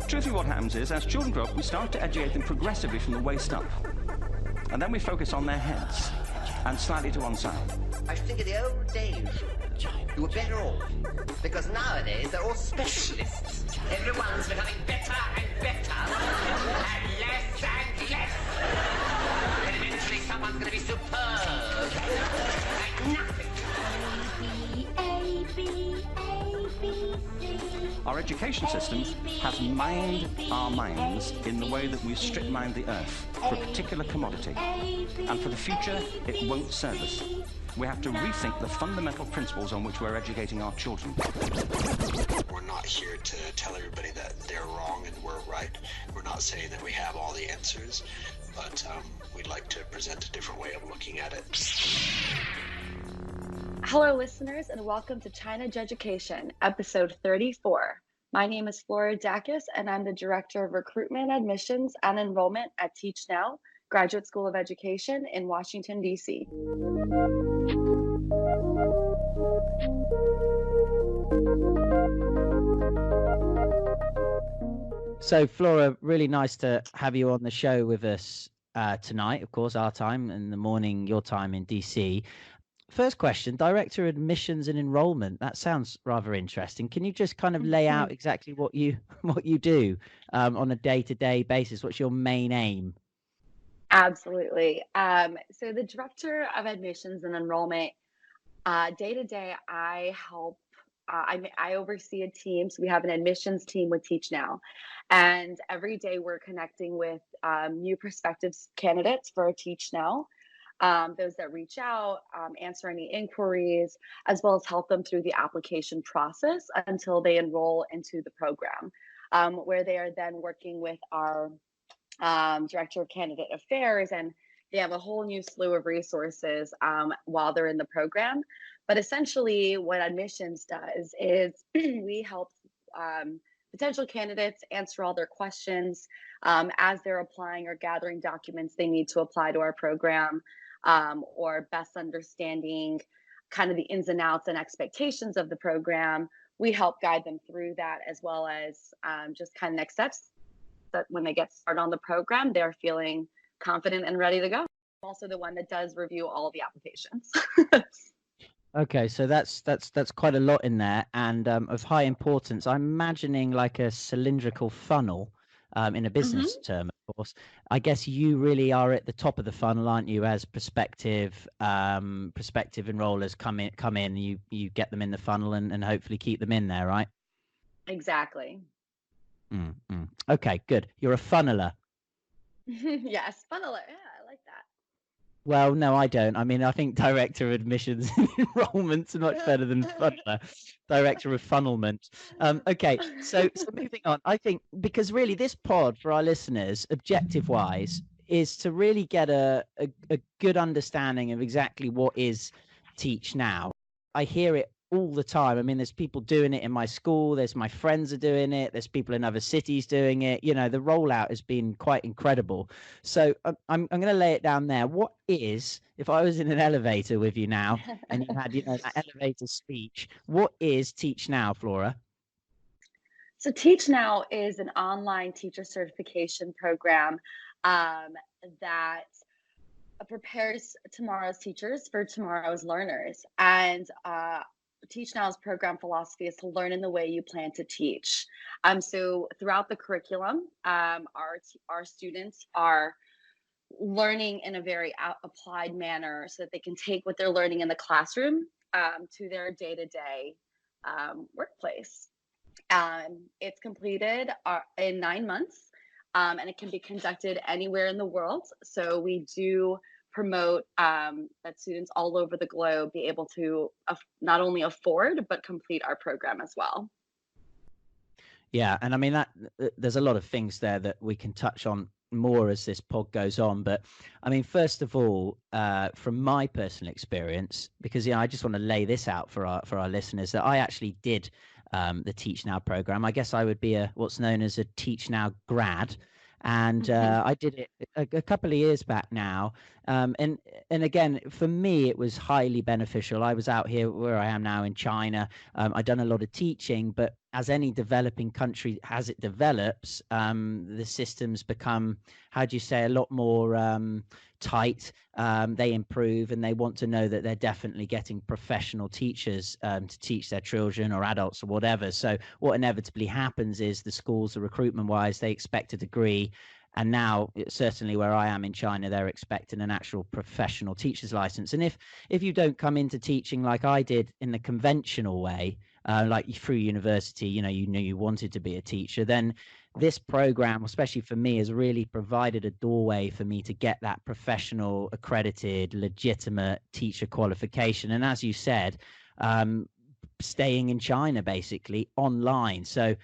Truthfully, what happens is, as children grow up, we start to educate them progressively from the waist up. And then we focus on their heads and slightly to one side. I think in the old days, you were better off. Because nowadays, they're all specialists. Everyone's becoming better and better. And less and less. And eventually someone's going to be superb. Like nothing. Our education system has mined our minds in the way that we strip mined the earth for a particular commodity. And for the future, it won't serve us. We have to rethink the fundamental principles on which we're educating our children. We're not here to tell everybody that they're wrong and we're right. We're not saying that we have all the answers, but we'd like to present a different way of looking at it. Hello, listeners, and welcome to China Jeducation, episode 34. My name is Flora Dakas, and I'm the Director of Recruitment, Admissions, and Enrollment at Teach Now, Graduate School of Education in Washington, D.C. So, Flora, really nice to have you on the show with us tonight. Of course, our time in the morning, your time in DC. First question, Director of Admissions and Enrollment. That sounds rather interesting. Can you just kind of lay out exactly what you do on a day-to-day basis? What's your main aim? Absolutely. So the Director of Admissions and Enrollment, day-to-day, I help. I oversee a team. So we have an admissions team with Teach Now. And every day we're connecting with new prospective candidates for Teach Now. Those that reach out, answer any inquiries, as well as help them through the application process until they enroll into the program, where they are then working with our Director of Candidate Affairs, and they have a whole new slew of resources while they're in the program. But essentially what admissions does is we help potential candidates answer all their questions as they're applying or gathering documents they need to apply to our program. Or best understanding kind of the ins and outs and expectations of the program. We help guide them through that, as well as just kind of next steps that when they get started on the program, they're feeling confident and ready to go. I'm also the one that does review all the applications. Okay, so that's quite a lot in there, and of high importance. I'm imagining like a cylindrical funnel in a business term, of course. I guess you really are at the top of the funnel, aren't you? As prospective enrollers come in, you get them in the funnel and hopefully keep them in there, right? Exactly. Okay, good. You're a funneler. Yes, funneler. Yeah, I like that. Well, no, I don't. I mean, I think Director of Admissions and Enrollment's much better than funneler. Director of Funnelment. Okay, so moving on. I think because really this pod for our listeners, objective-wise, is to really get a good understanding of exactly what is Teach Now. I hear it all the time. I mean, there's people doing it in my school. There's my friends are doing it. There's people in other cities doing it. You know, the rollout has been quite incredible. So I'm going to lay it down there. What is, if I was in an elevator with you now and you had, that elevator speech, what is Teach Now, Flora? So Teach Now is an online teacher certification program that prepares tomorrow's teachers for tomorrow's learners. And Teach Now's program philosophy is to learn in the way you plan to teach. So throughout the curriculum, our students are learning in a very applied manner so that they can take what they're learning in the classroom to their day-to-day workplace. It's completed in 9 months, and it can be conducted anywhere in the world. So we do promote that students all over the globe be able to not only afford but complete our program as well. Yeah, and I mean that there's a lot of things there that we can touch on more as this pod goes on. But I mean, first of all, from my personal experience, because I just want to lay this out for our listeners, that I actually did the Teach Now program. I guess I would be what's known as a Teach Now grad. and I did it a couple of years back now. And again, for me, it was highly beneficial. I was out here where I am now in China. I'd done a lot of teaching, but as any developing country, as it develops, the systems become, how do you say, a lot more tight. They improve, and they want to know that they're definitely getting professional teachers to teach their children or adults or whatever. So what inevitably happens is the schools, the recruitment wise, they expect a degree. And now, certainly where I am in China, they're expecting an actual professional teacher's license. And if you don't come into teaching like I did in the conventional way, like through university, you knew you wanted to be a teacher, then this program, especially for me, has really provided a doorway for me to get that professional, accredited, legitimate teacher qualification. And as you said, staying in China basically online. So,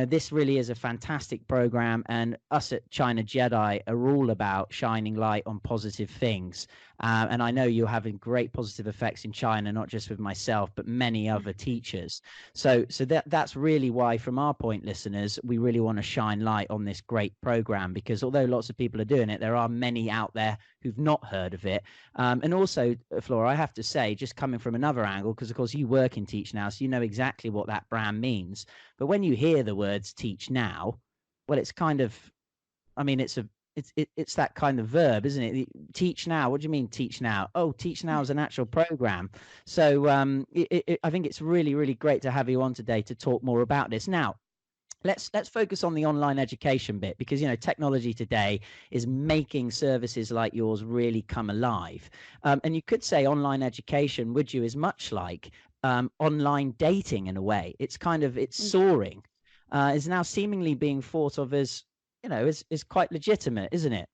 this really is a fantastic program, and us at China Jedi are all about shining light on positive things. And I know you're having great positive effects in China, not just with myself, but many other teachers. So that's really why, from our point, listeners, we really want to shine light on this great program, because although lots of people are doing it, there are many out there who've not heard of it. And also, Flora, I have to say, just coming from another angle, because of course you work in Teach Now, so you know exactly what that brand means. But when you hear the words Teach Now, well, it's kind of, I mean, it's that kind of verb, isn't it? Teach now. What do you mean teach now? Oh, Teach Now is an actual program. So I think it's really, really great to have you on today to talk more about this. Now, let's focus on the online education bit, because technology today is making services like yours really come alive. And you could say online education, would you, is much like online dating in a way. It's soaring. Is now seemingly being thought of as is quite legitimate, isn't it?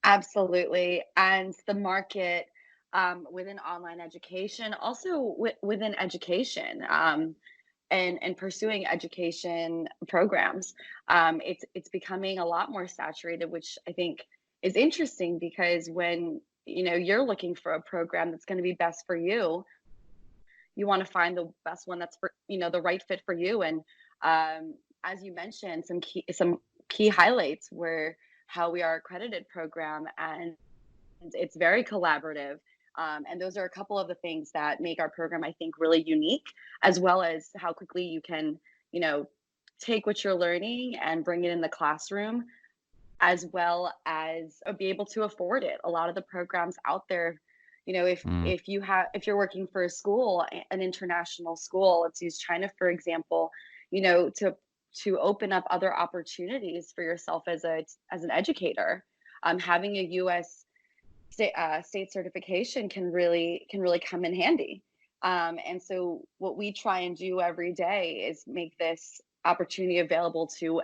Absolutely. And the market within online education, also within education, and pursuing education programs, it's becoming a lot more saturated, which I think is interesting, because when you're looking for a program that's going to be best for you, you want to find the best one that's for the right fit for you. And as you mentioned, some key highlights were how we are accredited program, and it's very collaborative. And those are a couple of the things that make our program, I think, really unique, as well as how quickly you can, take what you're learning and bring it in the classroom, as well as be able to afford it. A lot of the programs out there, if you're working for a school, an international school, let's use China for example, to open up other opportunities for yourself as an educator, having a U.S. State certification can really come in handy. And so what we try and do every day is make this opportunity available to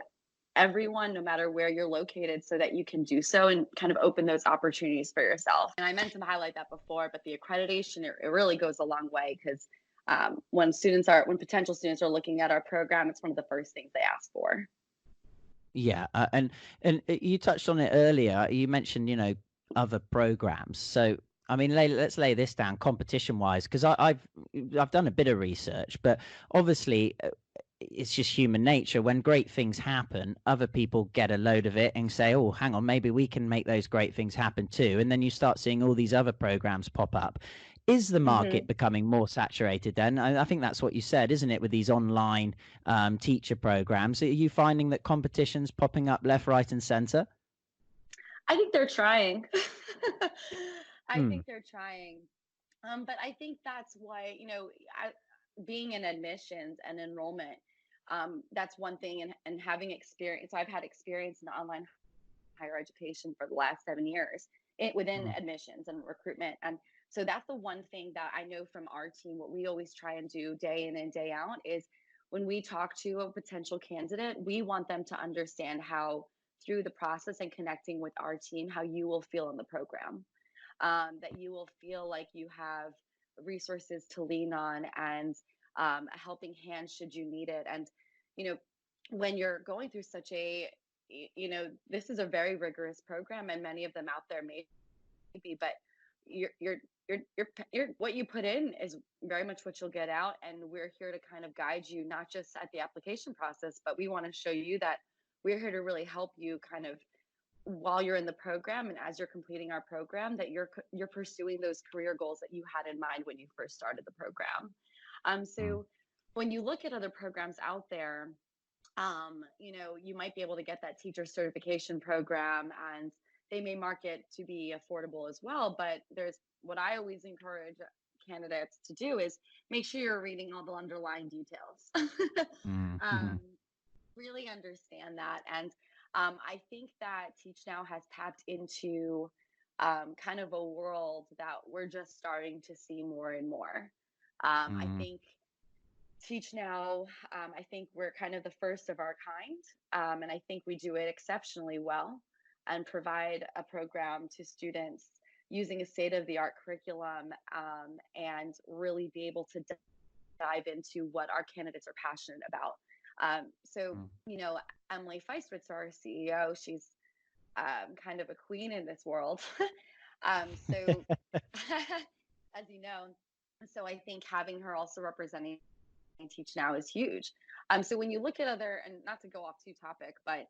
everyone, no matter where you're located, so that you can do so and kind of open those opportunities for yourself. And I meant to highlight that before, but the accreditation, it really goes a long way, because when potential students are looking at our program, it's one of the first things they ask for. Yeah, and you touched on it earlier. You mentioned other programs. So I mean, let's lay this down competition wise, because I've done a bit of research, but obviously it's just human nature. When great things happen, other people get a load of it and say, oh, hang on, maybe we can make those great things happen too. And then you start seeing all these other programs pop up. Is the market becoming more saturated then? I think that's what you said, isn't it, with these online teacher programs? Are you finding that competition's popping up left, right, and center? I think they're trying. I think they're trying. But I think that's why, being in admissions and enrollment, that's one thing. And having experience, I've had experience in online higher education for the last 7 years within admissions and recruitment. And so that's the one thing that I know from our team. What we always try and do day in and day out is, when we talk to a potential candidate, we want them to understand how, through the process and connecting with our team, how you will feel in the program, that you will feel like you have resources to lean on, and a helping hand should you need it. And when you're going through such a this is a very rigorous program, and many of them out there may be, but you're what you put in is very much what you'll get out. And we're here to kind of guide you, not just at the application process, but we want to show you that we're here to really help you kind of while you're in the program and as you're completing our program, that you're pursuing those career goals that you had in mind when you first started the program. So when you look at other programs out there, you know, you might be able to get that teacher certification program, and they may market to be affordable as well. But there's what I always encourage candidates to do is make sure you're reading all the underlying details. Really understand that. And I think that Teach Now has tapped into kind of a world that we're just starting to see more and more. I think Teach Now, I think we're kind of the first of our kind, and I think we do it exceptionally well and provide a program to students using a state-of-the-art curriculum, and really be able to dive into what our candidates are passionate about. So, you know, Emily Feistwitz, our CEO, she's kind of a queen in this world. So, as you know, so I think having her also representing Teach Now is huge. So when you look at other, and not to go off too topic, but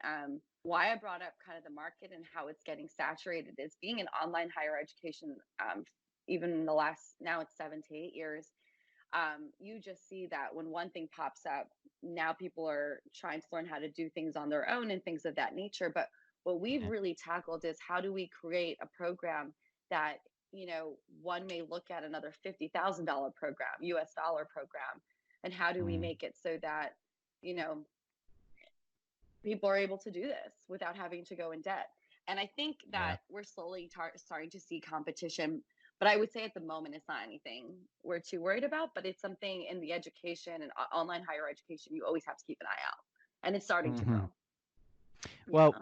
why I brought up kind of the market and how it's getting saturated is being in online higher education, even in the last, now it's 7 to 8 years, you just see that when one thing pops up, now people are trying to learn how to do things on their own and things of that nature. But what we've really tackled is how do we create a program that, you know, one may look at another $50,000 program, US dollar program, and how do we make it so that, you know, people are able to do this without having to go in debt. And I think that we're slowly starting to see competition, but I would say at the moment it's not anything we're too worried about, but it's something in the education and online higher education you always have to keep an eye out, and it's starting to grow. Well,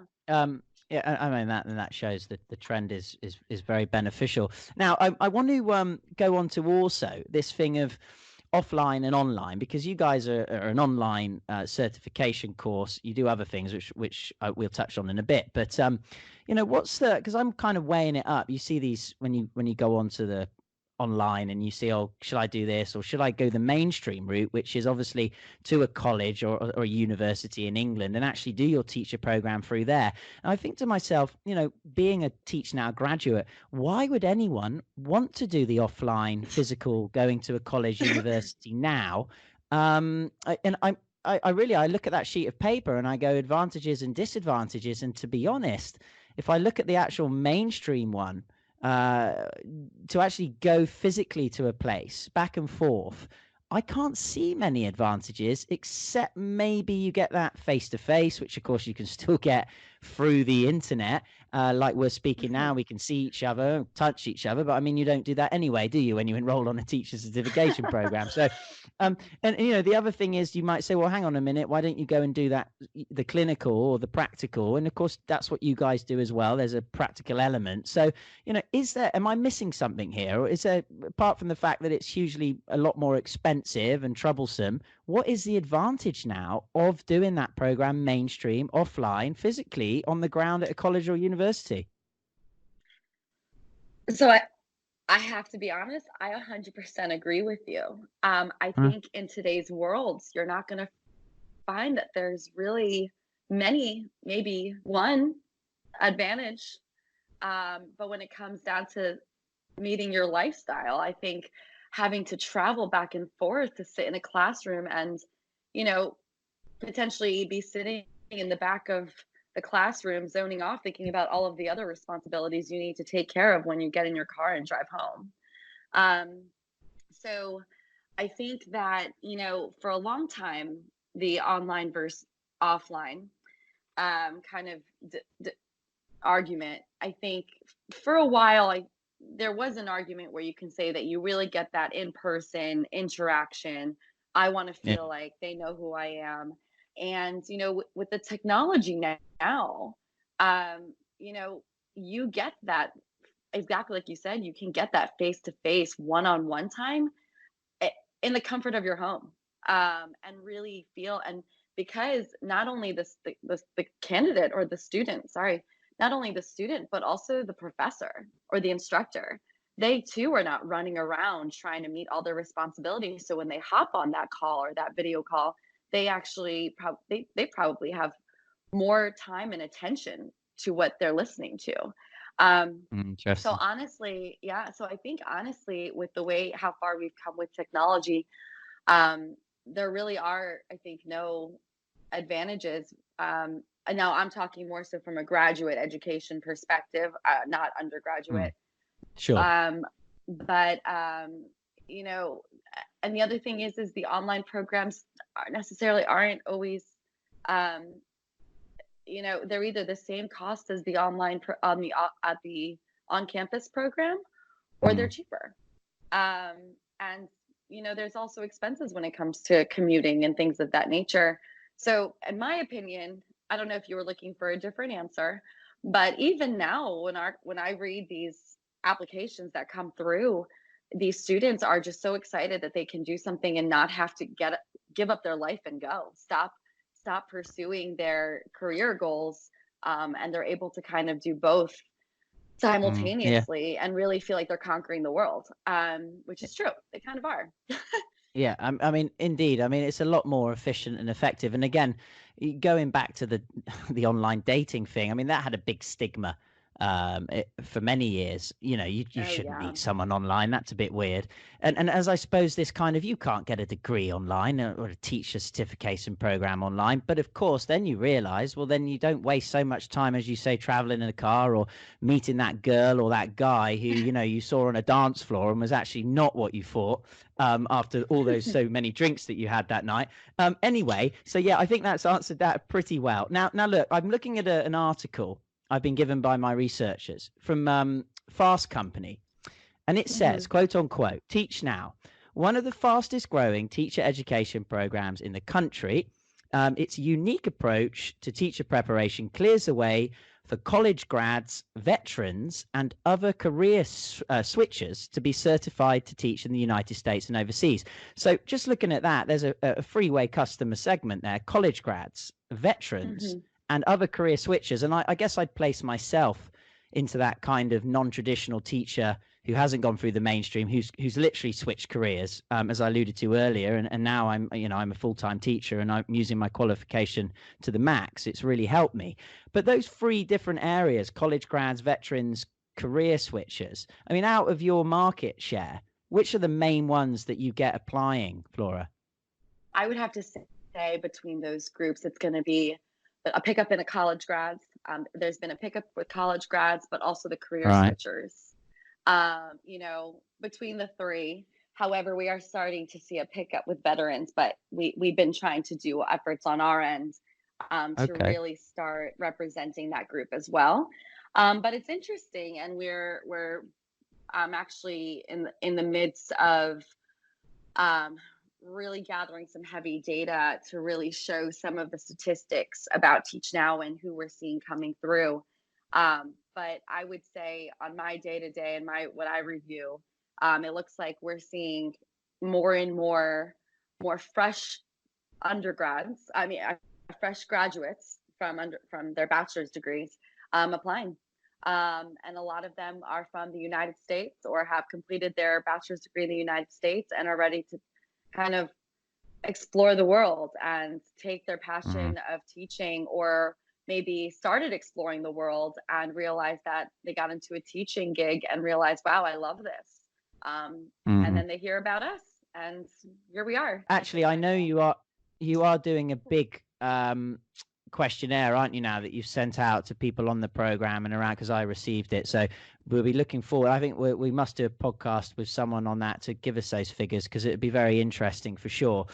yeah, I mean that shows that the trend is very beneficial. Now, I want to go on to also this thing of offline and online, because you guys are an online certification course. You do other things which we'll touch on in a bit, but you know, what's the, because I'm kind of weighing it up. You see these when you go onto the online and you see, oh, should I do this or should I go the mainstream route, which is obviously to a college or a university in England and actually do your teacher program through there. And I think to myself, you know, being a Teach Now graduate, why would anyone want to do the offline physical going to a college university now? I look at that sheet of paper and I go advantages and disadvantages, and to be honest, if I look at the actual mainstream one, to actually go physically to a place back and forth, I can't see many advantages, except maybe you get that face to face, which of course you can still get through the internet. Like we're speaking now, we can see each other, touch each other, but I mean, you don't do that anyway, do you, when you enroll on a teacher certification program? So, and you know, the other thing is you might say, well, hang on a minute, why don't you go and do that, the clinical or the practical? And of course, that's what you guys do as well. There's a practical element. So, you know, am I missing something here? Or is there, apart from the fact that it's hugely a lot more expensive and troublesome, what is the advantage now of doing that program mainstream, offline, physically on the ground at a college or university? So I have to be honest, I 100% agree with you. I think in today's world, you're not going to find that there's really many, maybe one advantage. But when it comes down to meeting your lifestyle, I think having to travel back and forth to sit in a classroom and, you know, potentially be sitting in the back of the classroom zoning off, thinking about all of the other responsibilities you need to take care of when you get in your car and drive home. So I think that, you know, for a long time, the online versus offline kind of argument, I think for a while, there was an argument where you can say that you really get that in-person interaction. I want to feel like they know who I am. And, you know, with the technology now, you know, you get that exactly like you said, you can get that face-to-face one-on-one time in the comfort of your home, and really feel, and because not only the candidate or the student, not only the student, but also the professor or the instructor, they too are not running around trying to meet all their responsibilities. So when they hop on that call or that video call, they actually they probably have more time and attention to what they're listening to. So Interesting. honestly, so I think honestly, with the way how far we've come with technology, there really are, I think, no advantages. And now I'm talking more so from a graduate education perspective, not undergraduate. Sure. But you know, and the other thing is the online programs aren't always, you know, they're either the same cost as the online at the on-campus program, or they're cheaper. And you know, there's also expenses when it comes to commuting and things of that nature. So, in my opinion, I don't know if you were looking for a different answer, but even now, when I read these applications that come through, these students are just so excited that they can do something and not have to give up their life and stop pursuing their career goals, and they're able to kind of do both simultaneously and really feel like they're conquering the world, which is true. They kind of are. Yeah, I mean, indeed. I mean, it's a lot more efficient and effective. And again, going back to the online dating thing, I mean, that had a big stigma for many years. You know, you shouldn't meet someone online. That's a bit weird. And as I suppose this kind of, you can't get a degree online or a teacher certification program online. But of course, then you realize, well, then you don't waste so much time, as you say, traveling in a car or meeting that girl or that guy who, you know, you saw on a dance floor and was actually not what you thought. After all those so many drinks that you had that night. Anyway, so yeah, I think that's answered that pretty well. Now look, I'm looking at an article I've been given by my researchers from Fast Company, and it says, quote unquote, Teach Now, one of the fastest growing teacher education programs in the country. Its unique approach to teacher preparation clears the way for college grads, veterans, and other career switchers to be certified to teach in the United States and overseas. So just looking at that, there's a freeway customer segment there: college grads, veterans, and other career switchers. And I guess I'd place myself into that kind of non-traditional teacher who hasn't gone through the mainstream, who's literally switched careers, as I alluded to earlier. And now I'm a full-time teacher and I'm using my qualification to the max. It's really helped me. But those three different areas, college grads, veterans, career switchers, I mean, out of your market share, which are the main ones that you get applying, Flora? I would have to say between those groups, it's going to be a pickup in the college grads. There's been a pickup with college grads, but also the career switchers. You know, between the three. However, we are starting to see a pickup with veterans, but we've been trying to do efforts on our end to really start representing that group as well. But it's interesting, and we're actually in the midst of really gathering some heavy data to really show some of the statistics about Teach Now and who we're seeing coming through. But I would say on my day-to-day and what I review, it looks like we're seeing more and more fresh undergrads. I mean, fresh graduates from their bachelor's degrees applying. And a lot of them are from the United States or have completed their bachelor's degree in the United States and are ready to kind of explore the world and take their passion of teaching, or maybe started exploring the world and realized that they got into a teaching gig and realized, wow, I love this. And then they hear about us and here we are. Actually, I know you are doing a big questionnaire, aren't you, now that you've sent out to people on the program and around, because I received it. So we'll be looking forward. I think we must do a podcast with someone on that to give us those figures, because it'd be very interesting for sure.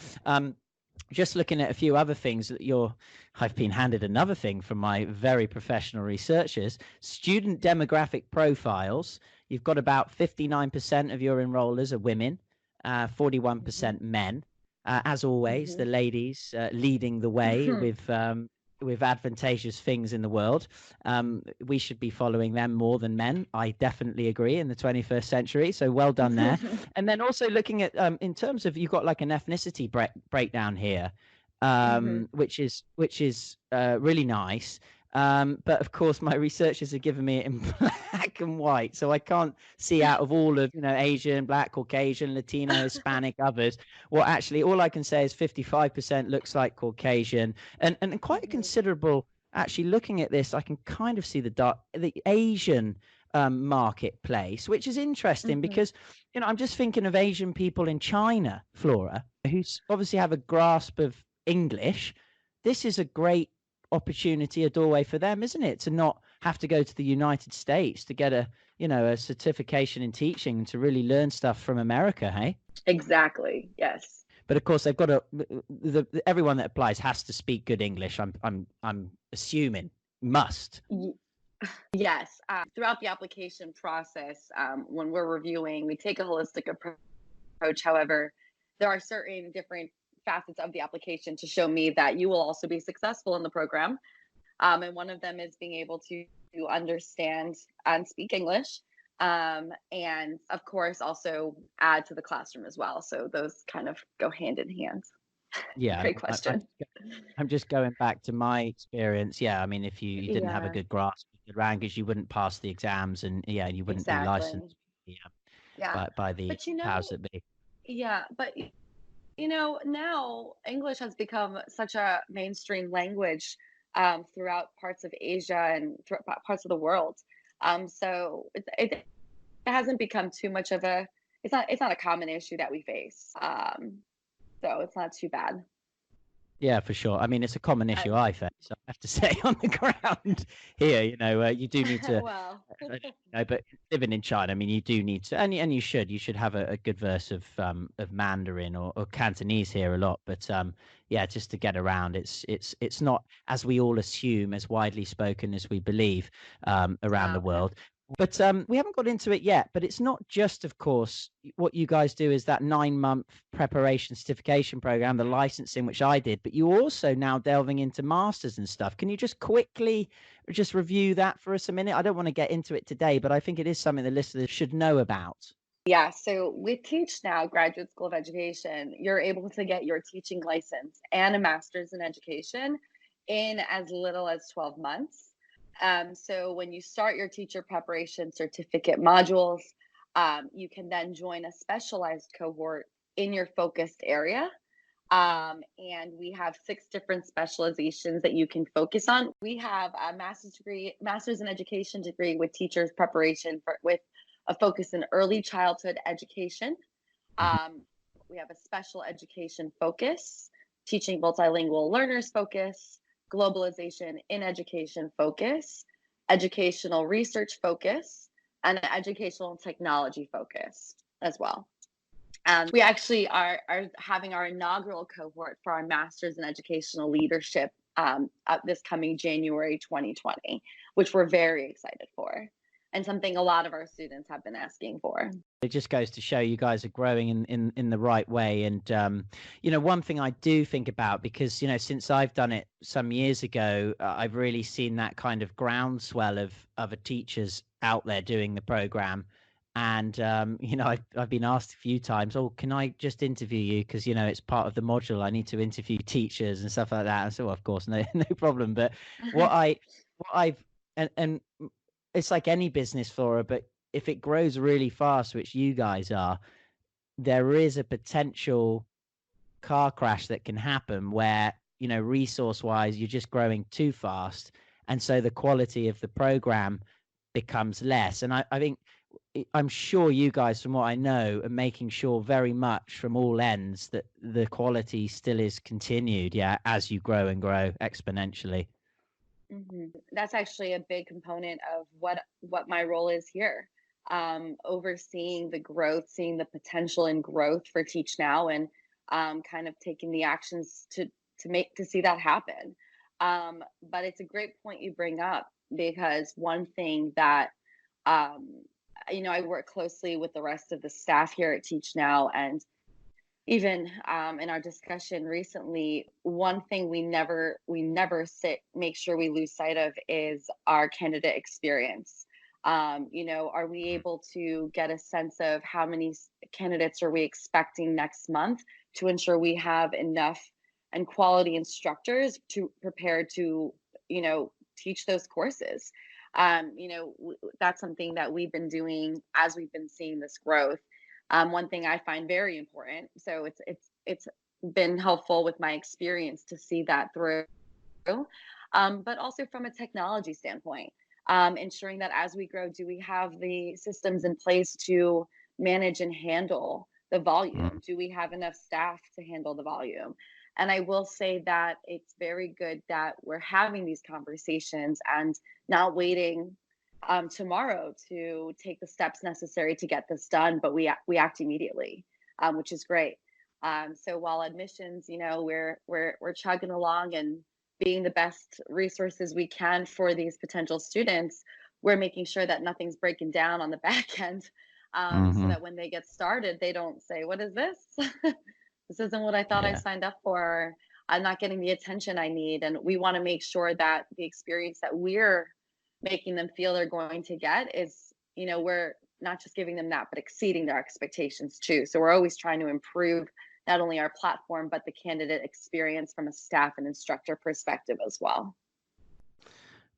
Just looking at a few other things that I've been handed another thing from my very professional researchers: student demographic profiles. You've got about 59% of your enrollers are women, 41% men. As always, the ladies leading the way with advantageous things in the world. We should be following them more than men. I definitely agree, in the 21st century. So well done there. And then also looking at, in terms of, you've got like an ethnicity breakdown here, which is really nice. But of course, my researchers have given me it in black and white, so I can't see out of all of, Asian, Black, Caucasian, Latino, Hispanic, others. Well, actually, all I can say is 55% looks like Caucasian, and quite a considerable actually looking at this, I can kind of see the Asian marketplace, which is interesting because, I'm just thinking of Asian people in China, Flora, who obviously have a grasp of English. This is a great opportunity, a doorway for them, isn't it? To not have to go to the United States to get a certification in teaching and to really learn stuff from America, hey? Exactly. Yes. But of course, they've got to. Everyone that applies has to speak good English. I'm assuming must. Yes. Throughout the application process, when we're reviewing, we take a holistic approach. However, there are certain different facets of the application to show me that you will also be successful in the program. And one of them is being able to understand and speak English. And of course, also add to the classroom as well. So those kind of go hand in hand. Yeah. Great question. I'm just going back to my experience. Yeah. I mean, if you didn't have a good grasp of the language, you wouldn't pass the exams, and you wouldn't be licensed by the But powers that be. Yeah, but now English has become such a mainstream language throughout parts of Asia and parts of the world. So it hasn't become too much of a it's not a common issue that we face. So it's not too bad. Yeah, for sure. I mean, it's a common issue I face, I have to say, on the ground here. You do need to. Well, But living in China, I mean, you do need to, and you should have a good verse of Mandarin or Cantonese here a lot. But yeah, just to get around, it's not, as we all assume, as widely spoken as we believe around the world. But we haven't got into it yet. But it's not just, of course, what you guys do is that 9-month preparation certification program, the licensing, which I did. But you also now delving into masters and stuff. Can you just quickly just review that for us a minute? I don't want to get into it today, but I think it is something the listeners should know about. Yeah, so with Teach Now Graduate School of Education, you're able to get your teaching license and a master's in education in as little as 12 months. So when you start your teacher preparation certificate modules, you can then join a specialized cohort in your focused area. And we have 6 different specializations that you can focus on. We have a master's in education degree with teachers preparation with a focus in early childhood education. We have a special education focus, teaching multilingual learners focus, globalization in education focus, educational research focus, and an educational technology focus as well. We actually are having our inaugural cohort for our Master's in Educational Leadership this coming January 2020, which we're very excited for, and something a lot of our students have been asking for. It just goes to show you guys are growing in the right way. And one thing I do think about, because since I've done it some years ago, I've really seen that kind of groundswell of a teachers out there doing the program. And I've been asked a few times, oh, can I just interview you, because it's part of the module, I need to interview teachers and stuff like that. And so of course, no problem. But and it's like any business, Flora, but if it grows really fast, which you guys are, there is a potential car crash that can happen where, resource wise, you're just growing too fast. And so the quality of the program becomes less. And I'm sure you guys, from what I know, are making sure very much from all ends that the quality still is continued, as you grow and grow exponentially. That's actually a big component of what my role is here. Overseeing the growth, seeing the potential in growth for Teach Now, and kind of taking the actions to see that happen. But it's a great point you bring up, because one thing that I work closely with the rest of the staff here at Teach Now, and even in our discussion recently, one thing we never make sure we lose sight of is our candidate experience. Are we able to get a sense of how many candidates are we expecting next month to ensure we have enough and quality instructors to prepare to, teach those courses? That's something that we've been doing as we've been seeing this growth. One thing I find very important, so it's been helpful with my experience to see that through, but also from a technology standpoint, ensuring that as we grow, do we have the systems in place to manage and handle the volume? Do we have enough staff to handle the volume? And I will say that it's very good that we're having these conversations and not waiting tomorrow to take the steps necessary to get this done, but we act immediately, which is great. So while admissions, we're chugging along and being the best resources we can for these potential students, we're making sure that nothing's breaking down on the back end, so that when they get started, they don't say, "What is this? This isn't what I thought I Yeah. signed up for. I'm not getting the attention I need." And we want to make sure that the experience that we're making them feel they're going to get is, we're not just giving them that, but exceeding their expectations too. So we're always trying to improve not only our platform, but the candidate experience from a staff and instructor perspective as well.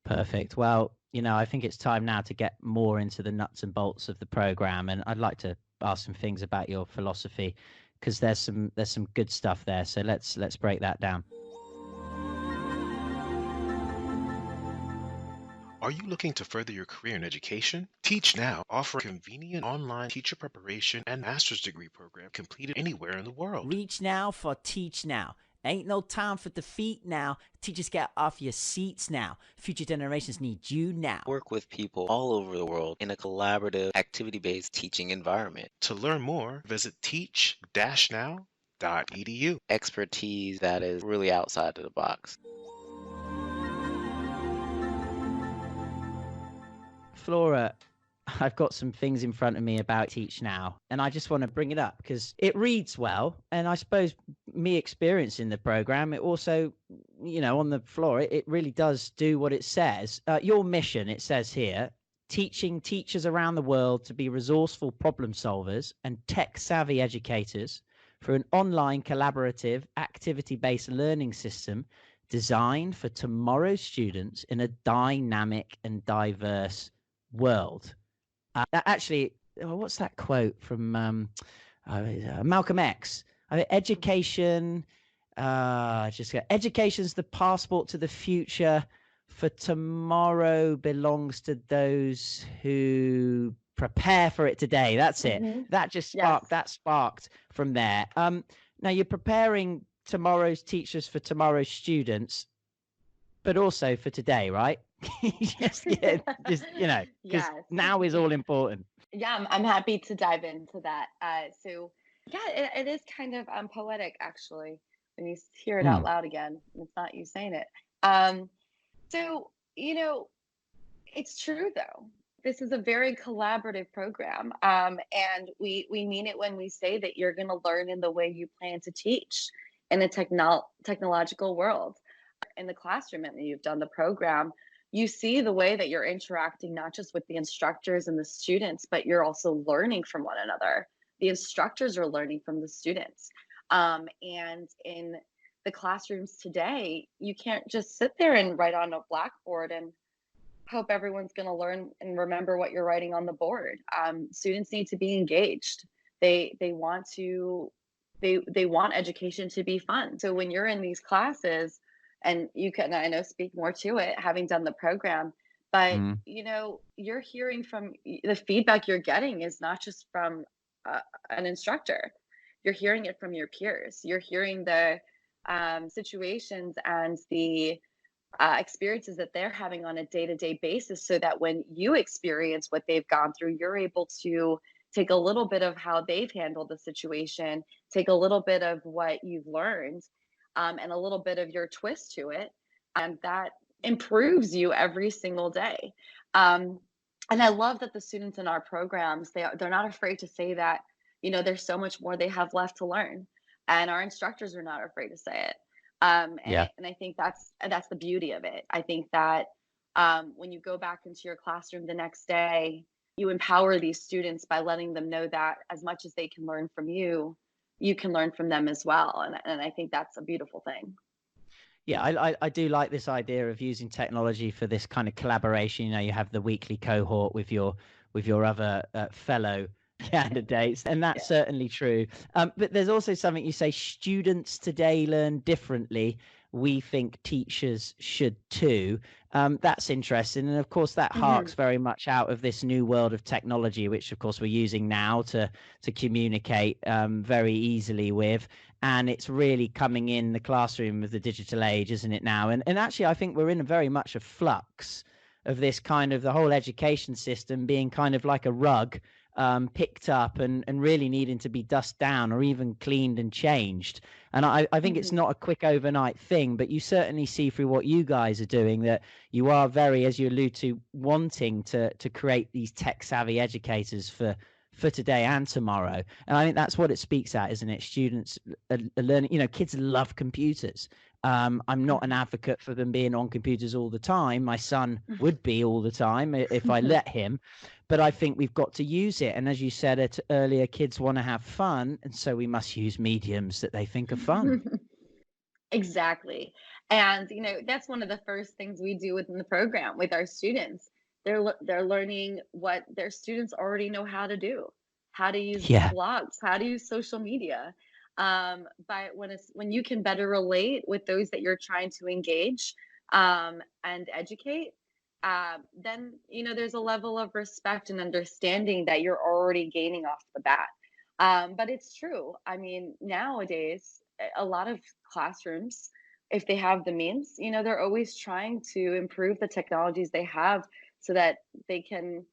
Perfect. Well, I think it's time now to get more into the nuts and bolts of the program, and I'd like to ask some things about your philosophy, because there's some good stuff there. So let's break that down. Are you looking to further your career in education? Teach Now offers a convenient online teacher preparation and master's degree program completed anywhere in the world. Reach now for Teach Now. Ain't no time for defeat now. Teachers, get off your seats now. Future generations need you now. Work with people all over the world in a collaborative, activity-based teaching environment. To learn more, visit teach-now.edu. Expertise that is really outside of the box. Flora, I've got some things in front of me about Teach Now, and I just want to bring it up because it reads well. And I suppose me experiencing the program, it also, on the floor, it really does do what it says. Your mission, it says here, teaching teachers around the world to be resourceful problem solvers and tech-savvy educators through an online collaborative activity-based learning system designed for tomorrow's students in a dynamic and diverse world. Actually, what's that quote from Malcolm X? Education's the passport to the future. For tomorrow belongs to those who prepare for it today. That's it. That just sparked. That sparked from there. Now you're preparing tomorrow's teachers for tomorrow's students, but also for today, right? Because now is all important. Yeah, I'm happy to dive into that. So yeah, it is kind of poetic actually when you hear it out loud again. It's not you saying it. So it's true though. This is a very collaborative program, and we mean it when we say that you're going to learn in the way you plan to teach in a technological world. In the classroom, and you've done the program, you see the way that you're interacting not just with the instructors and the students, but you're also learning from one another. The instructors are learning from the students. And in the classrooms today, you can't just sit there and write on a blackboard and hope everyone's going to learn and remember what you're writing on the board. Students need to be engaged. They want education to be fun. So when you're in these classes, and you can, I know, speak more to it, having done the program, but you're hearing from the feedback you're getting is not just from an instructor. You're hearing it from your peers. You're hearing the situations and the experiences that they're having on a day-to-day basis, so that when you experience what they've gone through, you're able to take a little bit of how they've handled the situation, take a little bit of what you've learned, and a little bit of your twist to it. And that improves you every single day. And I love that the students in our programs, they're not afraid to say that, there's so much more they have left to learn. And our instructors are not afraid to say it. And I think that's the beauty of it. I think that when you go back into your classroom the next day, you empower these students by letting them know that as much as they can learn from you, you can learn from them as well. And I think that's a beautiful thing. Yeah, I do like this idea of using technology for this kind of collaboration. You have the weekly cohort with your other fellow candidates, and that's certainly true. But there's also something you say, students today learn differently, we think teachers should too. That's interesting. And of course, that harks very much out of this new world of technology, which of course we're using now to communicate very easily with. And it's really coming in the classroom of the digital age, isn't it now? And actually, I think we're in very much a flux of this kind of the whole education system being kind of like a rug, picked up and really needing to be dusted down or even cleaned and changed. And I think it's not a quick overnight thing, but you certainly see through what you guys are doing that you are very, as you allude to, wanting to create these tech savvy educators for today and tomorrow. And I think that's what it speaks at, isn't it? Students are learning, kids love computers. I'm not an advocate for them being on computers all the time. My son would be all the time if I let him. But I think we've got to use it. And as you said it earlier, kids want to have fun. And so we must use mediums that they think are fun. Exactly. And, that's one of the first things we do within the program with our students. They're learning what their students already know how to do, how to use blogs, how to use social media. But when you can better relate with those that you're trying to engage and educate, then there's a level of respect and understanding that you're already gaining off the bat. But it's true. I mean, nowadays, a lot of classrooms, if they have the means, they're always trying to improve the technologies they have so that they can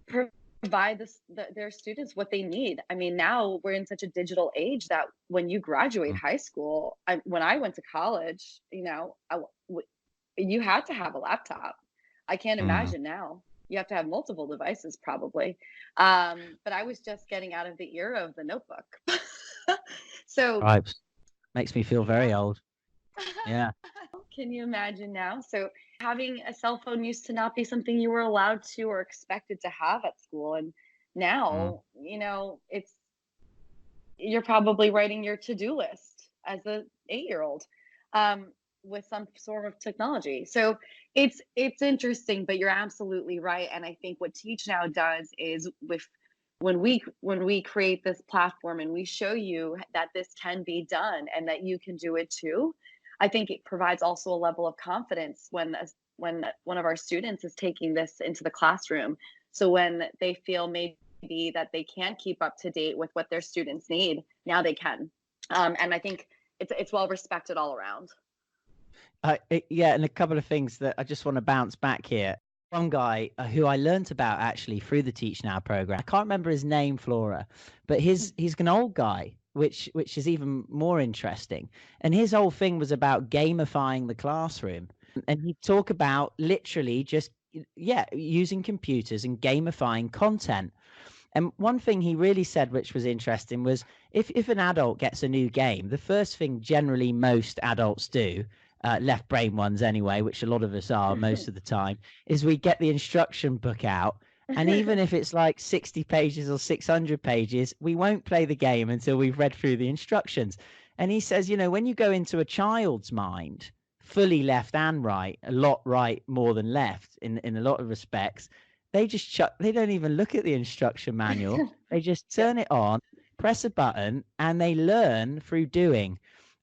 provide their students what they need. I mean, now we're in such a digital age that when you graduate high school, when I went to college, you had to have a laptop. I can't imagine now. You have to have multiple devices probably. But I was just getting out of the era of the notebook. So right. Makes me feel very old. Yeah. Can you imagine now? So having a cell phone used to not be something you were allowed to or expected to have at school. And now, you're probably writing your to-do list as a 8-year-old with some sort of technology. So it's interesting, but you're absolutely right. And I think what Teach Now does is when we create this platform and we show you that this can be done and that you can do it too, I think it provides also a level of confidence when one of our students is taking this into the classroom. So when they feel maybe that they can't keep up to date with what their students need, now they can. And I think it's well respected all around. And a couple of things that I just want to bounce back here. One guy who I learnt about actually through the Teach Now program, I can't remember his name, Flora, but he's an old guy, which is even more interesting. And his whole thing was about gamifying the classroom. And he'd talk about literally just, using computers and gamifying content. And one thing he really said, which was interesting, was if an adult gets a new game, the first thing generally most adults do, left brain ones anyway, which a lot of us are most of the time, is we get the instruction book out. And even if it's like 60 pages or 600 pages, we won't play the game until we've read through the instructions. And he says, when you go into a child's mind, fully left and right, a lot right more than left in a lot of respects, they don't even look at the instruction manual. They just turn it on, press a button, and they learn through doing.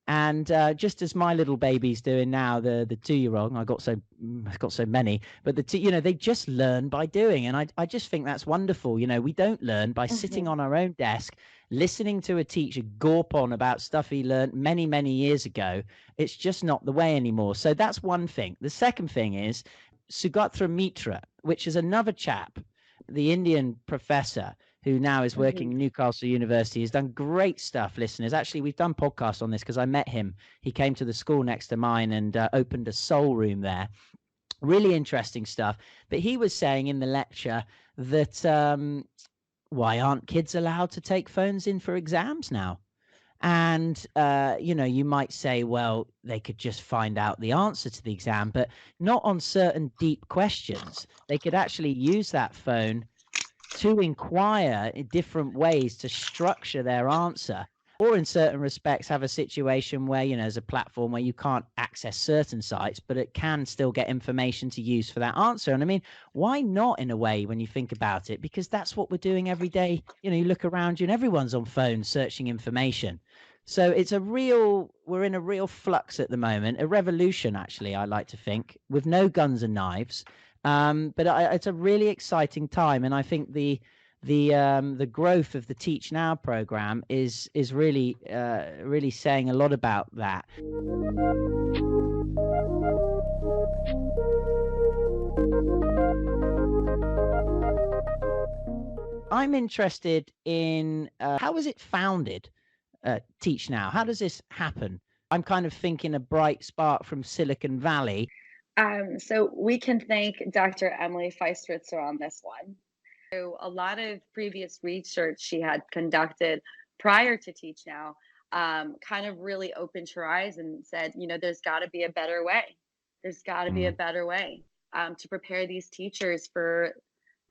And just as my little baby's doing now, the 2-year-old, I've got so many, but they just learn by doing. And I just think that's wonderful. We don't learn by sitting on our own desk, listening to a teacher gawp on about stuff he learned many, many years ago. It's just not the way anymore. So that's one thing. The second thing is Sugatra Mitra, which is another chap, the Indian professor who now is working in Newcastle University. He's done great stuff, listeners. Actually, we've done podcasts on this because I met him. He came to the school next to mine and opened a soul room there. Really interesting stuff. But he was saying in the lecture that why aren't kids allowed to take phones in for exams now? And, you might say, well, they could just find out the answer to the exam, but not on certain deep questions. They could actually use that phone to inquire in different ways to structure their answer, or in certain respects have a situation where there's a platform where you can't access certain sites, but it can still get information to use for that answer. And I mean, why not, in a way, when you think about it? Because that's what we're doing every day. You look around you and everyone's on phones searching information. So we're in a real flux at the moment, a revolution, actually, I like to think, with no guns and knives. But it's a really exciting time. And I think the growth of the Teach Now program is really really saying a lot about that. I'm interested in how was it founded, Teach Now? How does this happen? I'm kind of thinking a bright spark from Silicon Valley. So we can thank Dr. Emily Feistritzer on this one. So a lot of previous research she had conducted prior to Teach Now kind of really opened her eyes and said, there's got to be a better way. There's got to be a better way to prepare these teachers for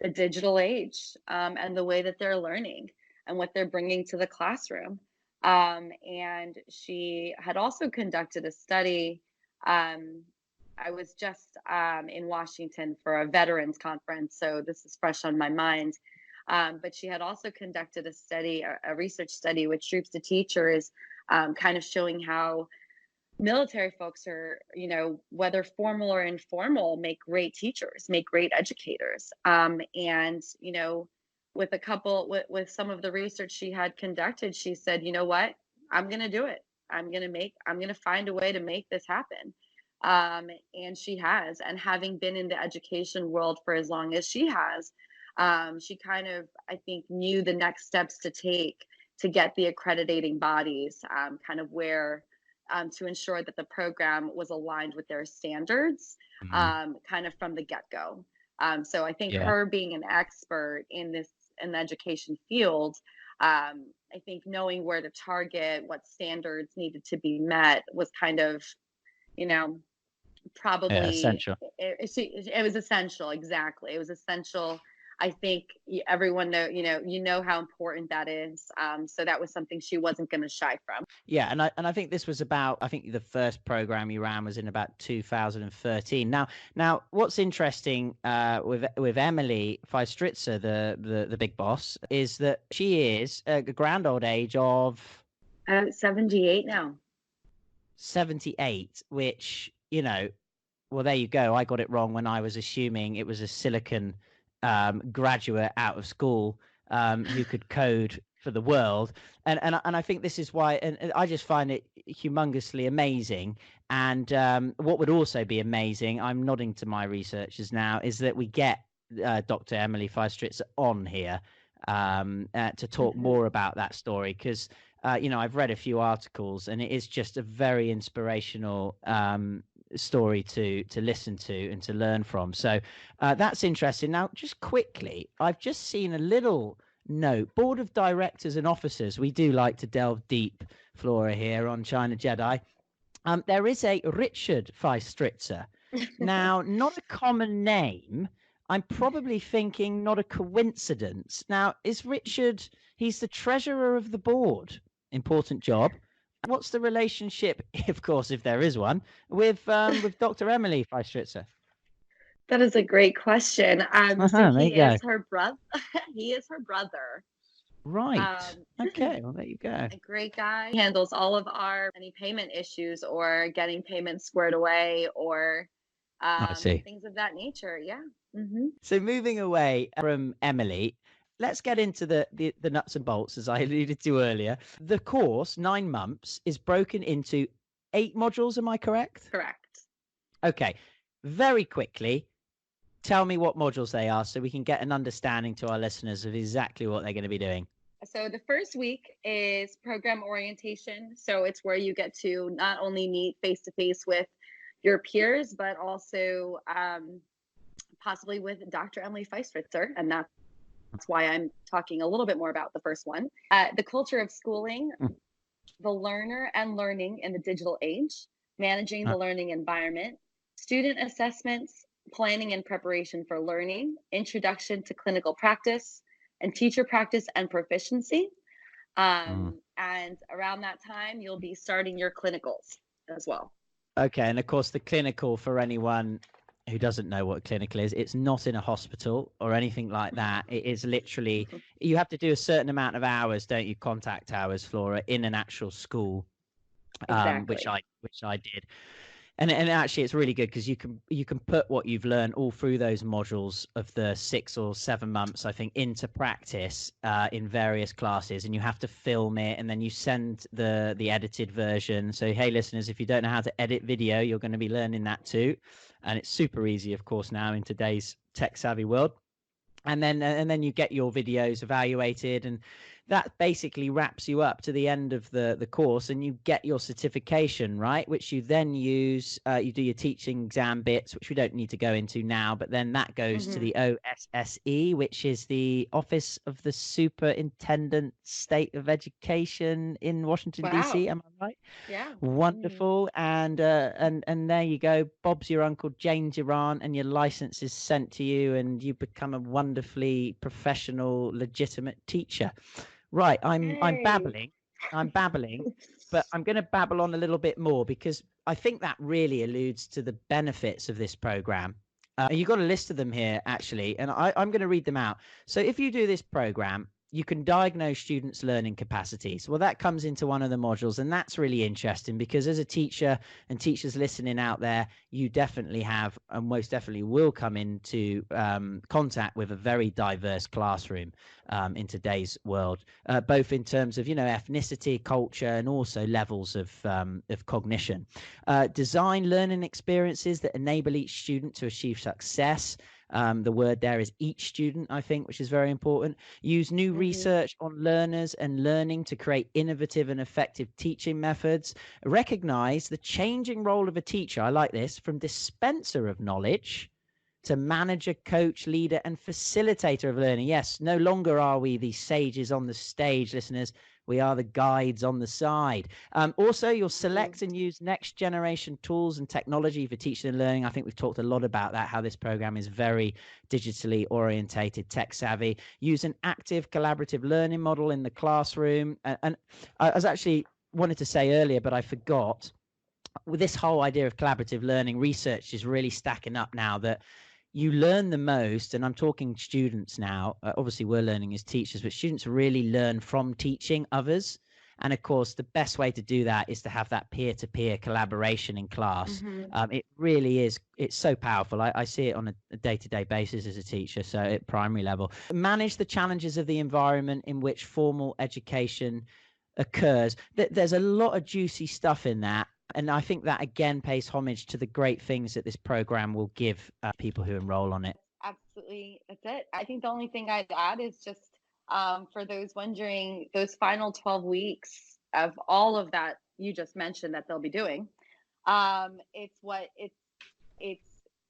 the digital age and the way that they're learning and what they're bringing to the classroom. And she had also conducted a study. I was just in Washington for a veterans conference, so this is fresh on my mind. But she had also conducted a study, a research study with troops of teachers, kind of showing how military folks are, whether formal or informal, make great teachers, make great educators. And, with some of the research she had conducted, she said, you know what, I'm going to do it. I'm going to find a way to make this happen. And she has, and having been in the education world for as long as she has, she kind of, I think, knew the next steps to take to get the accrediting bodies kind of where to ensure that the program was aligned with their standards kind of from the get-go. So I think her being an expert in the education field, I think knowing where to target, what standards needed to be met was kind of, probably essential. It was essential. Exactly. It was essential. I think everyone know how important that is. So that was something she wasn't going to shy from. Yeah, and I think this was about, I think the first program you ran was in about 2013. Now what's interesting with Emily Feistritzer, the big boss, is that she is a grand old age of 78 now. 78, which, well, there you go. I got it wrong when I was assuming it was a Silicon graduate out of school who could code for the world. And I think this is why, and I just find it humongously amazing. And what would also be amazing, I'm nodding to my researchers now, is that we get Dr. Emily Feistritzer on here to talk more about that story, because I've read a few articles and it is just a very inspirational story to listen to and to learn from. So that's interesting. Now, just quickly, I've just seen a little note. Board of directors and officers, we do like to delve deep, Flora, here on China Jedi. There is a Richard Feistritzer. Now, not a common name. I'm probably thinking not a coincidence. Now, is Richard, he's the treasurer of the board. Important job. What's the relationship, of course, if there is one, with Dr. Emily Feistritzer? That is a great question. So he is her brother. He is her brother. Right. Okay. Well, there you go. A great guy. He handles all of any payment issues or getting payments squared away or things of that nature. Yeah. Mm-hmm. So moving away from Emily, let's get into the nuts and bolts, as I alluded to earlier. The course, 9 months, is broken into 8 modules. Am I correct? Correct. Okay. Very quickly, tell me what modules they are so we can get an understanding to our listeners of exactly what they're going to be doing. So the first week is program orientation. So it's where you get to not only meet face-to-face with your peers, but also possibly with Dr. Emily Feistritzer. And that's why I'm talking a little bit more about the first one. The culture of schooling, the learner and learning in the digital age, managing the learning environment, student assessments, planning and preparation for learning, introduction to clinical practice, and teacher practice and proficiency. And around that time, you'll be starting your clinicals as well. Okay. And of course, the clinical, for anyone who doesn't know what clinical is, it's not in a hospital or anything like that. It is literally, you have to do a certain amount of hours, don't you, contact hours, Flora, in an actual school, which Exactly. I did. And actually it's really good because you can put what you've learned all through those modules of the 6 or 7 months, I think, into practice in various classes, and you have to film it, and then you send the edited version. So hey listeners, if you don't know how to edit video, you're going to be learning that too, and it's super easy, of course, now in today's tech savvy world. And then you get your videos evaluated, and that basically wraps you up to the end of the course, and you get your certification, right, which you then use. You do your teaching exam bits, which we don't need to go into now, but then that goes to the OSSE, which is the Office of the Superintendent State of Education in Washington Wow. DC. Am I right? Yeah. Wonderful. And there you go. Bob's your uncle, Jane's your aunt, and your license is sent to you, and you become a wonderfully professional, legitimate teacher. Right. I'm Hey. babbling, but I'm going to babble on a little bit more because I think that really alludes to the benefits of this program. And you've got a list of them here, actually, and I'm going to read them out. So if you do this program, you can diagnose students' learning capacities. Well, that comes into one of the modules, and that's really interesting because as a teacher and teachers listening out there, you definitely have and most definitely will come into contact with a very diverse classroom in today's world, both in terms of, ethnicity, culture, and also levels of cognition. Design learning experiences that enable each student to achieve success. The word there is each student, I think, which is very important. Use new research on learners and learning to create innovative and effective teaching methods. Recognize the changing role of a teacher. I like this, from dispenser of knowledge to manager, coach, leader, and facilitator of learning. Yes, no longer are we the sages on the stage, listeners. We are the guides on the side. Also, you'll select and use next generation tools and technology for teaching and learning. I think we've talked a lot about that, how this program is very digitally orientated, tech savvy. Use an active collaborative learning model in the classroom. And I was actually wanted to say earlier, but I forgot, with this whole idea of collaborative learning, research is really stacking up now that you learn the most, and I'm talking students now. Obviously, we're learning as teachers, but students really learn from teaching others. And of course, the best way to do that is to have that peer-to-peer collaboration in class. It really is. It's so powerful. I see it on a day-to-day basis as a teacher, so at primary level. Manage the challenges of the environment in which formal education occurs. There's a lot of juicy stuff in that. And I think that, again, pays homage to the great things that this program will give people who enroll on it. Absolutely. That's it. I think the only thing I'd add is just for those wondering, those final 12 weeks of all of that you just mentioned that they'll be doing. It's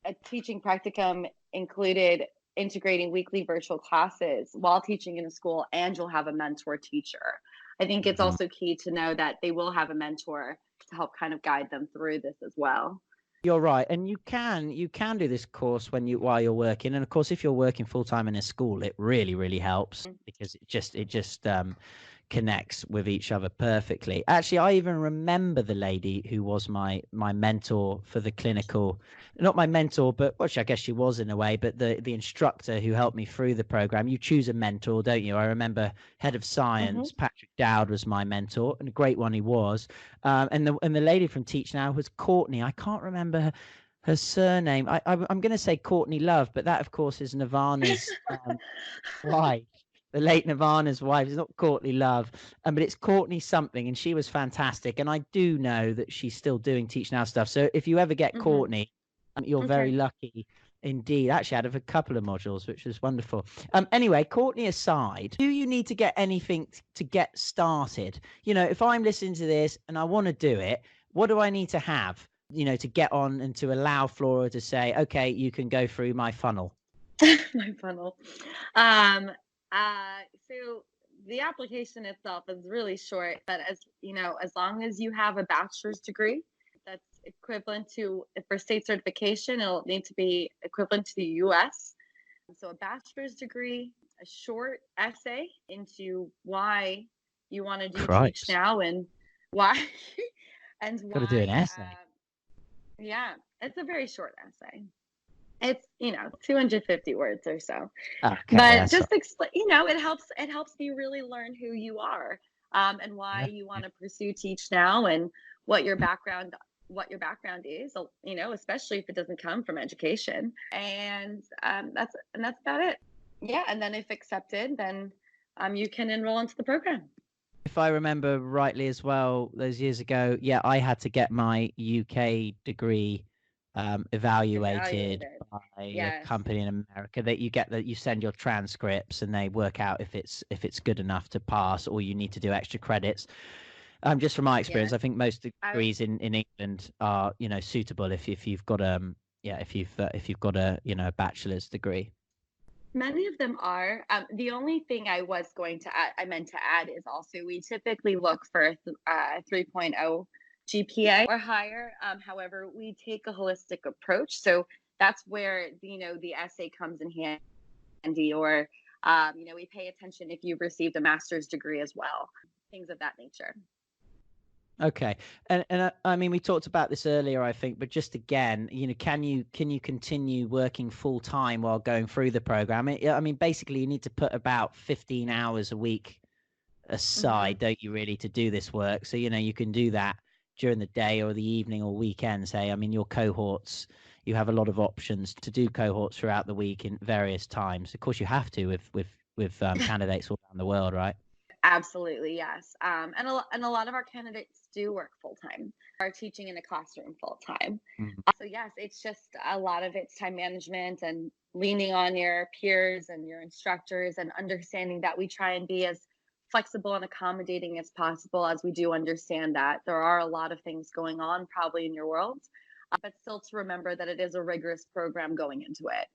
a teaching practicum included integrating weekly virtual classes while teaching in a school, and you'll have a mentor teacher. I think it's also key to know that they will have a mentor to help kind of guide them through this as well. You're right, and you can do this course while you're working, and of course, if you're working full time in a school, it really helps because it just connects with each other perfectly. Actually, I even remember the lady who was my mentor for the clinical, not my mentor, but which I guess she was in a way, but the instructor who helped me through the program. You choose a mentor, don't you? I remember head of science, Patrick Dowd, was my mentor, and a great one he was. And the lady from Teach Now was Courtney. I can't remember her surname. I'm going to say Courtney Love, but that, of course, is Nirvana's wife. The late Nirvana's wife. It's not Courtney Love, but it's Courtney something, and she was fantastic. And I do know that she's still doing Teach Now stuff. So if you ever get Courtney, you're very lucky indeed. Actually, out of a couple of modules, which was wonderful. Anyway, Courtney aside, do you need to get anything to get started? If I'm listening to this and I want to do it, what do I need to have, to get on and to allow Flora to say, okay, you can go through my funnel? My funnel. So the application itself is really short, but as long as you have a bachelor's degree, that's equivalent to, for state certification, it'll need to be equivalent to the US. So a bachelor's degree, a short essay into why you want to do Teach Now and why, Got to do an essay. Yeah, it's a very short essay. It's 250 words or so. Okay, But that's just explain, it helps me really learn who you are, and why yeah, you want to pursue Teach Now, and what your background is, especially if it doesn't come from education. And that's about it. Yeah, and then if accepted, then you can enroll into the program. if I remember rightly as well, those years ago, yeah, I had to get my UK degree evaluated Evaluated. by a Yes. company in America. That you send your transcripts and they work out if it's good enough to pass, or you need to do extra credits. Just from my experience, Yes. I think most I was degrees in England are suitable if you've got if you've got a bachelor's degree. Many of them are. The only thing I meant to add is also we typically look for 3.0 GPA or higher. However, we take a holistic approach, so that's where the essay comes in handy, or we pay attention if you've received a master's degree as well, things of that nature. Okay, and I mean we talked about this earlier, I think, but just again, can you continue working full time while going through the program? I mean, basically, you need to put about 15 hours a week aside, don't you, really, to do this work? So you can do that during the day or the evening or weekend. Say, I mean, your cohorts, you have a lot of options to do cohorts throughout the week in various times. Of course, you have to with candidates all around the world, right? Absolutely, yes. And a lot of our candidates do work full time, are teaching in a classroom full time. Mhm. So yes, it's just a lot of it's time management and leaning on your peers and your instructors, and understanding that we try and be as flexible and accommodating as possible, as we do understand that there are a lot of things going on probably in your world, but still to remember that it is a rigorous program going into it,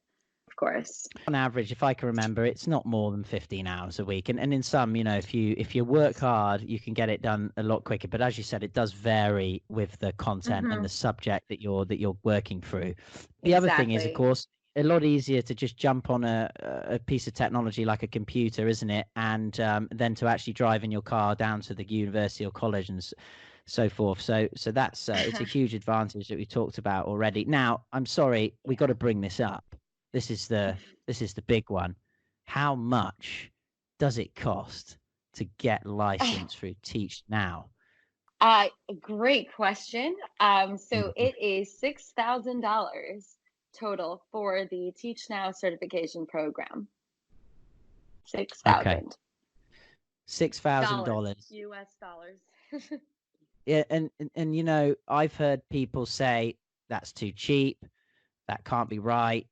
of course. On average, if I can remember, it's not more than 15 hours a week. And in some, if you work hard, you can get it done a lot quicker. But as you said, it does vary with the content and the subject that you're working through. The other thing is, of Exactly. course, a lot easier to just jump on a piece of technology like a computer, isn't it? And then to actually drive in your car down to the university or college and so forth. So that's it's a huge advantage that we talked about already. Now, I'm sorry, we got to bring this up. This is the big one. How much does it cost to get licensed through Teach Now? Great question. So Mhm. it is $6,000 total for the Teach Now certification program. Six Okay, thousand dollars, $6,000. US dollars. Yeah, and I've heard people say that's too cheap. That can't be right.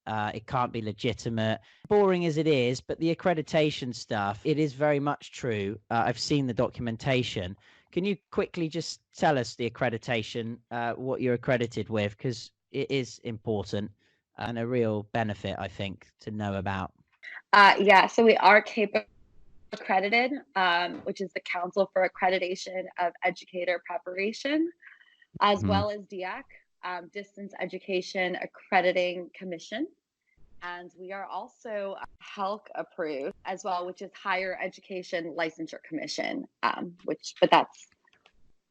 It can't be legitimate. Boring as it is, but the accreditation stuff, it is very much true. I've seen the documentation. Can you quickly just tell us the accreditation, what you're accredited with? Because it is important and a real benefit, I think, to know about. Yeah, so we are CAPE accredited, which is the Council for Accreditation of Educator Preparation, as Mhm. well as DEAC, Distance Education Accrediting Commission. And we are also HELC approved as well, which is Higher Education Licensure Commission, but that's,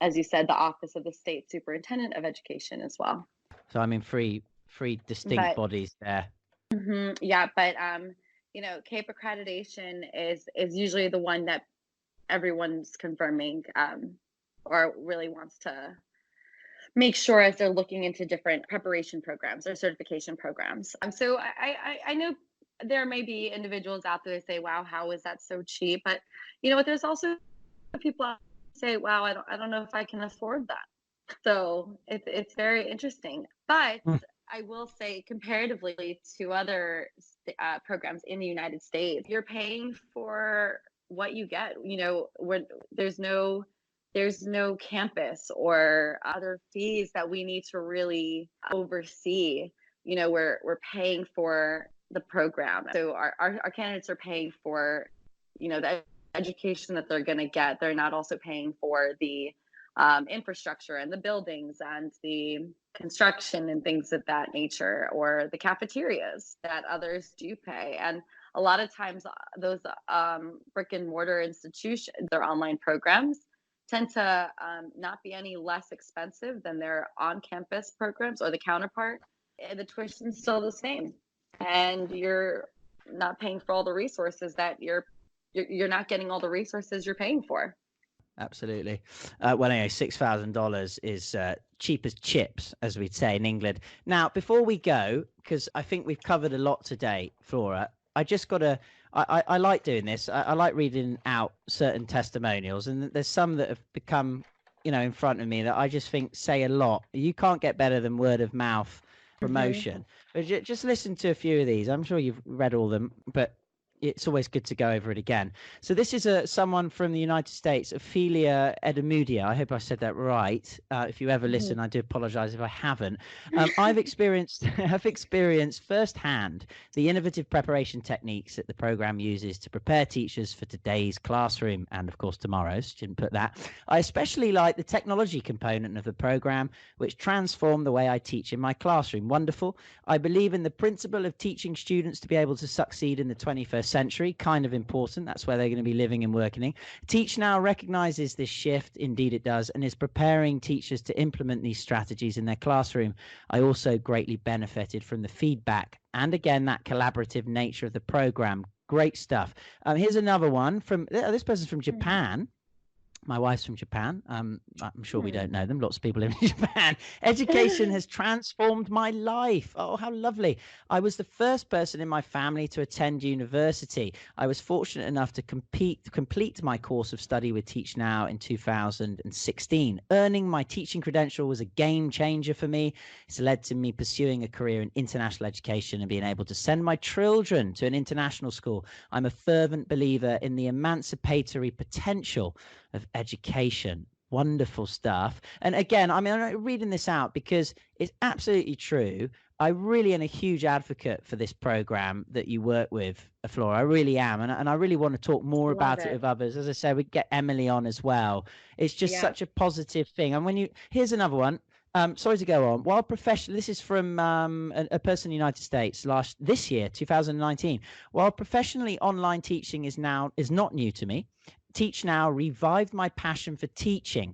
as you said, the Office of the State Superintendent of Education as well. So I mean, three distinct But bodies there. yeah, but CAPE accreditation is usually the one that everyone's confirming, or really wants to make sure as they're looking into different preparation programs or certification programs. So I know there may be individuals out there that say, "Wow, how is that so cheap?" But you know what? There's also people out there say, "Wow, I don't know if I can afford that." So it's very interesting. But Mm. I will say, comparatively to other programs in the United States, you're paying for what you get. When there's no campus or other fees that we need to really oversee. We're paying for the program, so our candidates are paying for the education that they're going to get. They're not also paying for the infrastructure and the buildings and the construction and things of that nature, or the cafeterias that others do pay. And a lot of times those brick and mortar institutions, their online programs, tend to not be any less expensive than their on-campus programs or the counterpart. the tuition's still the same, and you're not paying for all the resources that you're not getting all the resources you're paying for. Absolutely. Well, anyway, $6,000 is cheap as chips, as we'd say in England. Now, before we go, because I think we've covered a lot today, Flora, I just got to, I like doing this. I like reading out certain testimonials, and there's some that have become, in front of me that I just think say a lot. You can't get better than word of mouth promotion. But just listen to a few of these. I'm sure you've read all of them, but it's always good to go over it again. So this is someone from the United States, Ophelia Edamudia. I hope I said that right. If you ever listen, I do apologize if I haven't. I've experienced firsthand the innovative preparation techniques that the program uses to prepare teachers for today's classroom and, of course, tomorrow's. Didn't put that. I especially like the technology component of the program, which transformed the way I teach in my classroom. Wonderful. I believe in the principle of teaching students to be able to succeed in the 21st century, kind of important. That's where they're going to be living and working. Teach Now recognizes this shift, indeed it does, and is preparing teachers to implement these strategies in their classroom. I also greatly benefited from the feedback and, again, that collaborative nature of the program. Great stuff. Here's another one from this person's from Japan. My wife's from Japan. I'm sure we don't know them. Lots of people live in Japan. Education has transformed my life. Oh, how lovely. I was the first person in my family to attend university. I was fortunate enough to complete my course of study with Teach Now in 2016. Earning my teaching credential was a game changer for me. It's led to me pursuing a career in international education and being able to send my children to an international school. I'm a fervent believer in the emancipatory potential of education. Wonderful stuff. And again, I'm reading this out because it's absolutely true. I really am a huge advocate for this program that you work with, Flora. I really am. And I really want to talk more about it with others. As I say, we get Emily on as well. It's just such a positive thing. And here's another one. Sorry to go on. While this is from a person in the United States this year, 2019. While professionally online teaching is not new to me, Teach Now revived my passion for teaching.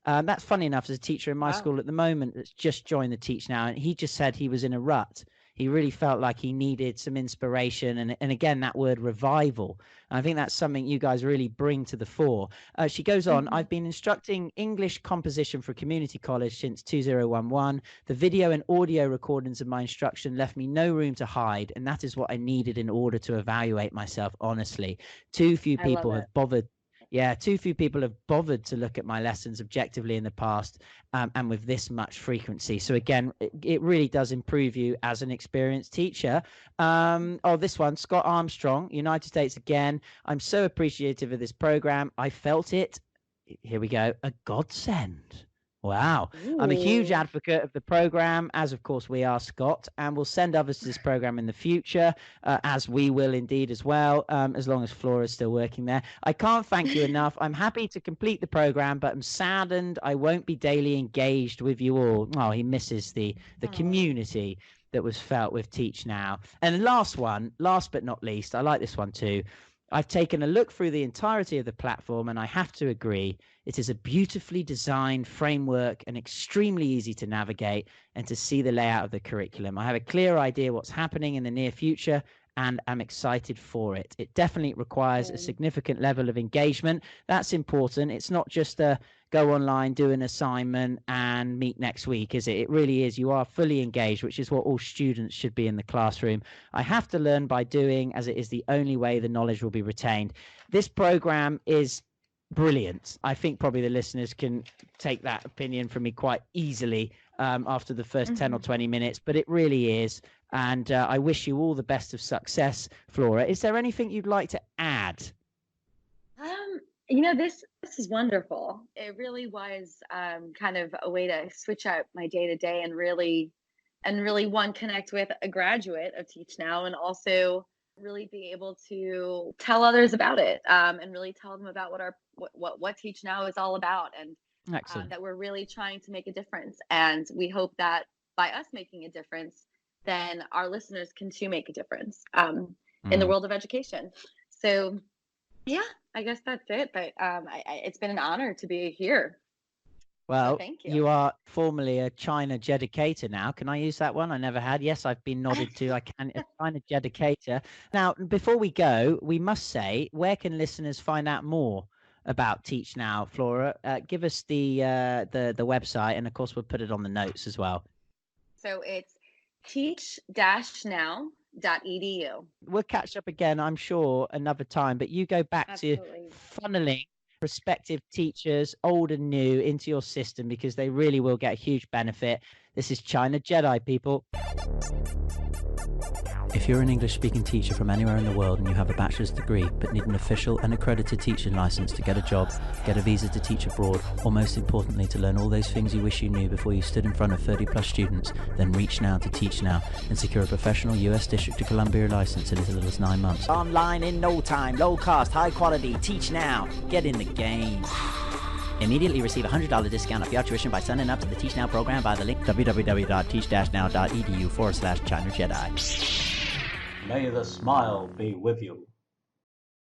That's funny enough, as a teacher in my school at the moment that's just joined the Teach Now, and he just said he was in a rut. He really felt like he needed some inspiration, and again, that word revival. And I think that's something you guys really bring to the fore. She goes on, I've been instructing English composition for community college since 2011. The video and audio recordings of my instruction left me no room to hide, and that is what I needed in order to evaluate myself honestly. Too few people have bothered to look at my lessons objectively in the past, and with this much frequency. So again, it really does improve you as an experienced teacher. This one, Scott Armstrong, United States again. I'm so appreciative of this program. I felt it. Here we go. A godsend. Wow. Ooh. I'm a huge advocate of the program, as of course we are, Scott, and we'll send others to this program in the future, as we will indeed as well, as long as Flora is still working there. I can't thank you enough. I'm happy to complete the program, but I'm saddened I won't be daily engaged with you all. Oh, he misses the community that was felt with Teach Now. And last but not least, I like this one too. I've taken a look through the entirety of the platform, and I have to agree, it is a beautifully designed framework and extremely easy to navigate and to see the layout of the curriculum. I have a clear idea what's happening in the near future, and I'm excited for it. It definitely requires a significant level of engagement. That's important. It's not just a go online, do an assignment, and meet next week, is it? It really is. You are fully engaged, which is what all students should be in the classroom. I have to learn by doing, as it is the only way the knowledge will be retained. This program is brilliant. I think probably the listeners can take that opinion from me quite easily after the first 10 or 20 minutes, but it really is. And I wish you all the best of success, Flora. Is there anything you'd like to add? This is wonderful. It really was kind of a way to switch out my day to day and really connect with a graduate of Teach Now, and also really be able to tell others about it, and really tell them about what Teach Now is all about, and that we're really trying to make a difference. And we hope that by us making a difference, then our listeners can too make a difference in the world of education. So yeah, I guess that's it. But it's been an honor to be here. Well, thank you. you are formally a China Jeducator now. Can I use that one? I never had. Yes, I've been nodded to. I can. A China Jeducator. Now, before we go, we must say, where can listeners find out more about Teach Now, Flora? Give us the website, and of course, we'll put it on the notes as well. So it's teach-now.edu. We'll catch up again, I'm sure, another time. But you go back Absolutely. to funneling prospective teachers, old and new, into your system, because they really will get a huge benefit. This is China Jedi, people. If you're an English-speaking teacher from anywhere in the world and you have a bachelor's degree but need an official and accredited teaching license to get a job, get a visa to teach abroad, or most importantly to learn all those things you wish you knew before you stood in front of 30+ students, then reach now to Teach Now and secure a professional US District of Columbia license in as little as 9 months. Online in no time, low cost, high quality. Teach Now. Get in the game. Immediately receive a $100 discount off your tuition by signing up to the Teach Now program via the link www.teach-now.edu/China Jedi. May the smile be with you.